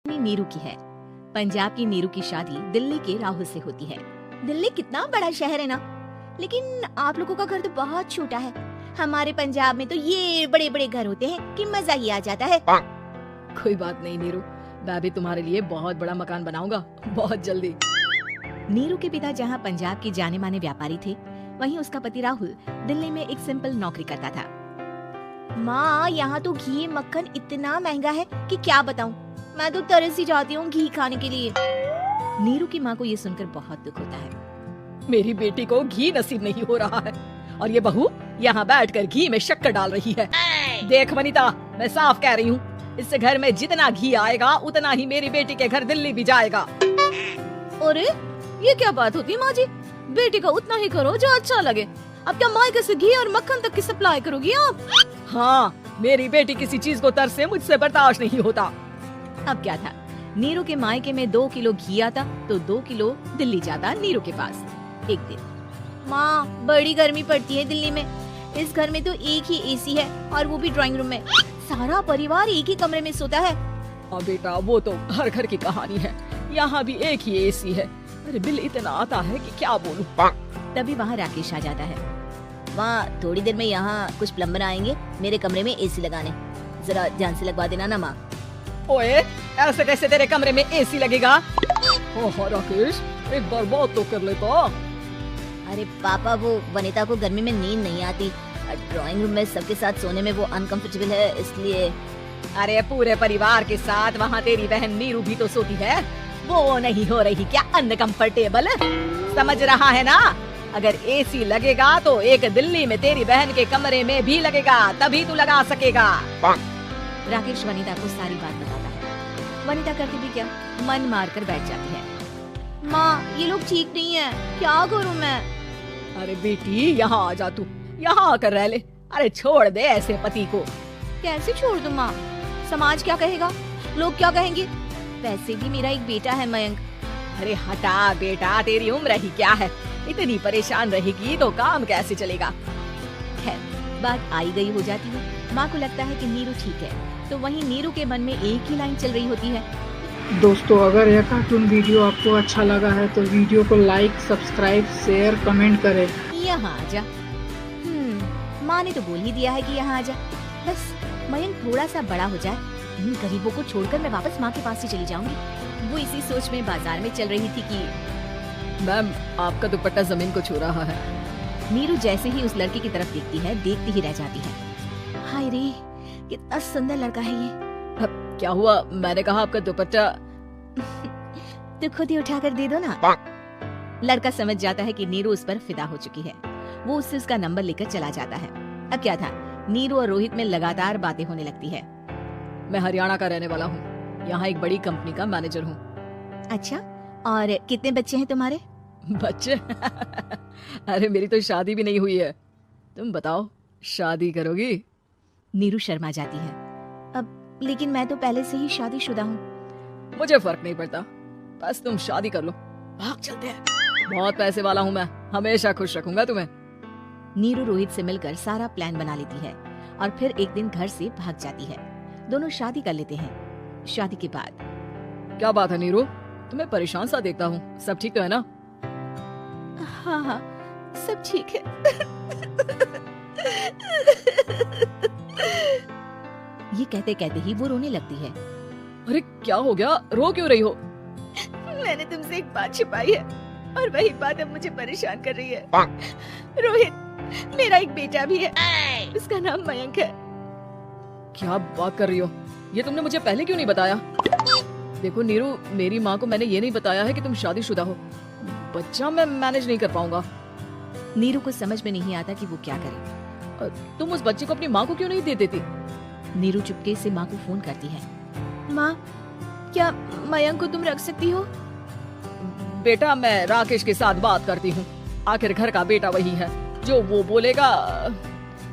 नीरू की है। पंजाब की नीरू की शादी दिल्ली के राहुल से होती है। दिल्ली कितना बड़ा शहर है ना, लेकिन आप लोगों का घर तो बहुत छोटा है। हमारे पंजाब में तो ये बड़े बड़े घर होते हैं कि मजा ही आ जाता है। कोई बात नहीं नीरू, मैं भी तुम्हारे लिए बहुत बड़ा मकान बनाऊंगा बहुत जल्दी। नीरू के पिता जहाँ पंजाब के जाने माने व्यापारी थे, वहीं उसका पति राहुल दिल्ली में एक सिंपल नौकरी करता था। माँ, यहाँ तो घी मक्खन इतना महंगा है कि क्या बताऊँ। मैं तो तरस ही जाती हूँ घी खाने के लिए। नीरू की माँ को ये सुनकर बहुत दुख होता है। मेरी बेटी को घी नसीब नहीं हो रहा है और ये बहू यहाँ बैठकर घी में शक्कर डाल रही है। देख वनिता, मैं साफ कह रही हूँ, इससे घर में जितना घी आएगा उतना ही मेरी बेटी के घर दिल्ली भी जाएगा। अरे ये क्या बात होती है माँ जी, बेटी का उतना ही करो जो अच्छा लगे। अब क्या मायके से घी और मक्खन तक की सप्लाई करोगी आप? हाँ, मेरी बेटी किसी चीज को तरसे मुझसे बर्दाश्त नहीं होता। अब क्या था, नीरू के मायके में 2 किलो घी आता तो 2 किलो दिल्ली जाता नीरू के पास। एक दिन, माँ बड़ी गर्मी पड़ती है दिल्ली में। इस घर में तो एक ही एसी है और वो भी ड्राइंग रूम में। सारा परिवार एक ही कमरे में सोता है। हाँ बेटा, वो तो हर घर की कहानी है। यहाँ भी एक ही एसी है। अरे बिल इतना आता है कि क्या बोलूं। तभी वहाँ राकेश आ जाता है। माँ, थोड़ी देर में यहाँ कुछ प्लम्बर आएंगे मेरे कमरे में एसी लगाने, जरा ध्यान से लगवा देना ना माँ। ओए, ऐसे कैसे तेरे कमरे में एसी लगेगा? ओह राकेश, एक बार बात तो कर लेता। अरे पापा, वो वनिता को गर्मी में नींद नहीं आती। ड्राइंग रूम में सबके साथ सोने में वो अनकंफर्टेबल है, इसलिए। अरे पूरे परिवार के साथ वहाँ तेरी बहन नीरू भी तो सोती है, वो नहीं हो रही क्या अनकंफर्टेबल? समझ रहा है ना? अगर एसी लगेगा तो एक दिल्ली में तेरी बहन के कमरे में भी लगेगा, तभी तू लगा सकेगा। राकेश वनिता को सारी बात बताता है। वनिता करती भी क्या, मन मार कर बैठ जाती है। माँ, ये लोग ठीक नहीं है, क्या करूँ मैं? अरे बेटी, यहाँ आ जा तू, यहाँ आकर रह ले। अरे छोड़ दे ऐसे पति को। कैसे छोड़ दूँ माँ? समाज क्या कहेगा, लोग क्या कहेंगे? वैसे भी मेरा एक बेटा है मयंक। अरे हटा बेटा, तेरी उम्र ही क्या है, इतनी परेशान रहेगी तो काम कैसे चलेगा। खैर, बात आई गई हो जाती है। माँ को लगता है कि नीरू ठीक है, तो वहीं नीरू के मन में एक ही लाइन चल रही होती है। दोस्तों, अगर यह कार्टून वीडियो आपको अच्छा लगा है तो वीडियो को लाइक, सब्सक्राइब, शेयर, कमेंट करें। यहाँ आ जा। माँ ने तो बोल ही दिया है कि यहाँ आ जा। बस मयंक थोड़ा सा बड़ा हो जाए, इन गरीबों को छोड़कर मैं वापस माँ के पास ही चली जाऊंगी। वो इसी सोच में बाजार में चल रही थी कि मैम, आपका दुपट्टा जमीन को छू रहा है। नीरू जैसे ही उस लड़के की तरफ देखती है, देखती ही रह जाती है। हाय रे, कितना सुंदर लड़का है ये। अब क्या हुआ? मैंने कहा आपका दुपट्टा। तो खुद ही उठा कर दे दो ना। लड़का समझ जाता है कि नीरू उस पर फिदा हो चुकी है। वो उससे उसका नंबर लेकर चला जाता है। अब क्या था, नीरू और रोहित में लगातार बातें होने लगती है। मैं हरियाणा का रहने वाला हूँ, यहाँ एक बड़ी कंपनी का मैनेजर हूँ। अच्छा, और कितने बच्चे हैं तुम्हारे? बच्चे? अरे मेरी तो शादी भी नहीं हुई है। तुम बताओ, शादी करोगी? नीरू शर्मा जाती है। अब लेकिन मैं तो पहले से ही शादीशुदा हूँ। मुझे फर्क नहीं पड़ता, बस तुम शादी कर लो, भाग चलते हैं। बहुत पैसे वाला हूँ मैं, हमेशा खुश रखूंगा तुम्हें। नीरू रोहित से मिलकर सारा प्लान बना लेती है और फिर एक दिन घर से भाग जाती है। दोनों शादी कर लेते हैं। शादी के बाद, क्या बात है नीरू, तुम्हें परेशान सा देखता हूँ, सब ठीक तो है ना? हाँ हाँ, सब ठीक है। ये कहते कहते ही वो रोने लगती है। अरे क्या हो गया, रो क्यों रही हो? मैंने तुमसे एक बात छिपाई है और वही बात अब मुझे परेशान कर रही है। रोहित, मेरा एक बेटा भी है, उसका नाम मयंक है। क्या बात कर रही हो? ये तुमने मुझे पहले क्यों नहीं बताया? देखो नीरू, मेरी माँ को मैंने ये नहीं बताया है कि तुम शादीशुदा हो। बच्चा मैं मैनेज नहीं कर पाऊंगा। नीरू को समझ में नहीं आता कि वो क्या करे। तुम उस बच्चे को अपनी माँ को क्यों नहीं दे देती? नीरू चुपके से माँ को फोन करती है। माँ, क्या मयंक को तुम रख सकती हो? बेटा, मैं राकेश के साथ बात करती हूँ, आखिर घर का बेटा वही है, जो वो बोलेगा।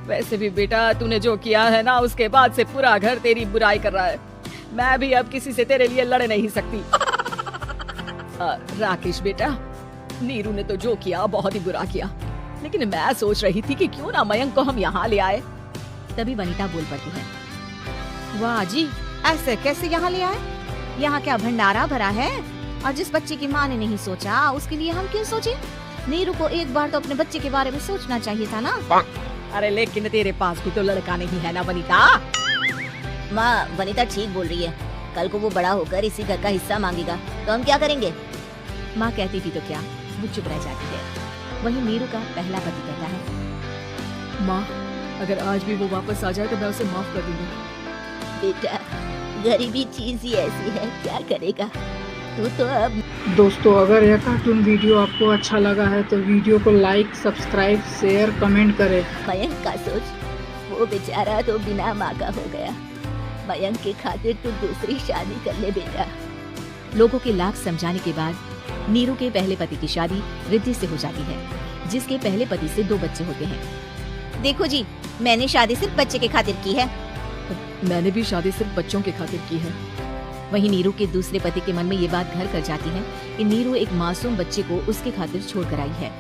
वैसे भी बेटा, तूने जो किया है ना, उसके बाद से पूरा घर तेरी बुराई कर रहा है। मैं भी अब किसी से तेरे लिए लड़ नहीं सकती। राकेश बेटा, नीरू ने तो जो किया बहुत ही बुरा किया, लेकिन मैं सोच रही थी कि क्यों ना मयंक को हम यहाँ ले आए। तभी वनिता बोल पड़ती है। वाह जी, ऐसे कैसे यहाँ ले आए? यहाँ क्या भंडारा भरा है? और जिस बच्चे की माँ ने नहीं सोचा उसके लिए हम क्यों सोचे? नीरू को एक बार तो अपने बच्चे के बारे में सोचना चाहिए था ना। अरे लेकिन तेरे पास भी तो लड़का नहीं है ना वनिता। माँ, वनिता ठीक बोल रही है। कल को वो बड़ा होकर इसी घर का हिस्सा मांगेगा तो हम क्या करेंगे? माँ कहती थी तो क्या, वो चुप रह जाती है। वहीं नीरू का पहला पति कहता है, माँ, अगर आज भी वो वापस आ जाए तो मैं उसे माफ कर दूंगी। बेटा, गरीबी चीज ही ऐसी है, क्या करेगा तू तो अब। दोस्तों, अगर यह कार्टून वीडियो आपको अच्छा लगा है तो वीडियो को लाइक, सब्सक्राइब, शेयर, कमेंट करें। मयंक का सोच, वो बेचारा तो बिना माँ का हो गया। मयंक के खातिर तू दूसरी शादी कर ले बेटा। लोगों के लाख समझाने के बाद नीरू के पहले पति की शादी रिद्धि से हो जाती है, जिसके पहले पति से 2 बच्चे होते हैं। देखो जी, मैंने शादी सिर्फ बच्चे के खातिर की है। मैंने भी शादी सिर्फ बच्चों के खातिर की है। वहीं नीरू के दूसरे पति के मन में ये बात घर कर जाती है कि नीरू एक मासूम बच्चे को उसके खातिर छोड़ कर आई है।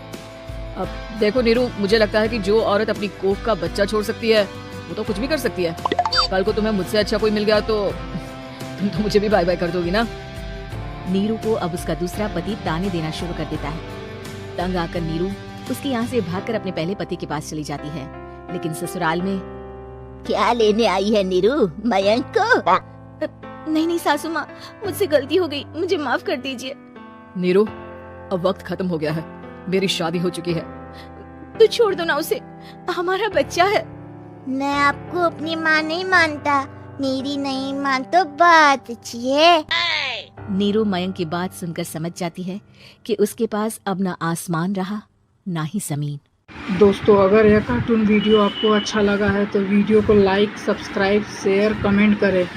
अब देखो नीरू, मुझे लगता है कि जो औरत अपनी कोख का बच्चा छोड़ सकती है वो तो कुछ भी कर सकती है। कल को तुम्हें मुझसे अच्छा कोई मिल गया तो तुम तो मुझे भी बाय बाय कर दोगी ना। नीरू को अब उसका दूसरा पति ताने देना शुरू कर देता है। तंग आकर नीरू उसके यहाँ से भागकर अपने पहले पति के पास चली जाती है। लेकिन ससुराल में क्या लेने आई है नीरू, मयंक को? नहीं सासू माँ, मुझसे गलती हो गई, मुझे माफ कर दीजिए। नीरू, अब वक्त खत्म हो गया है, मेरी शादी हो चुकी है। तो छोड़ दो ना उसे, हमारा बच्चा है। मैं आपको अपनी माँ नहीं मानता, मेरी नहीं मान तो बात अच्छी है। नीरू मयंक की बात सुनकर समझ जाती है कि उसके पास अब ना आसमान रहा ना ही जमीन। दोस्तों, अगर यह कार्टून वीडियो आपको अच्छा लगा है तो वीडियो को लाइक, सब्सक्राइब, शेयर, कमेंट करें।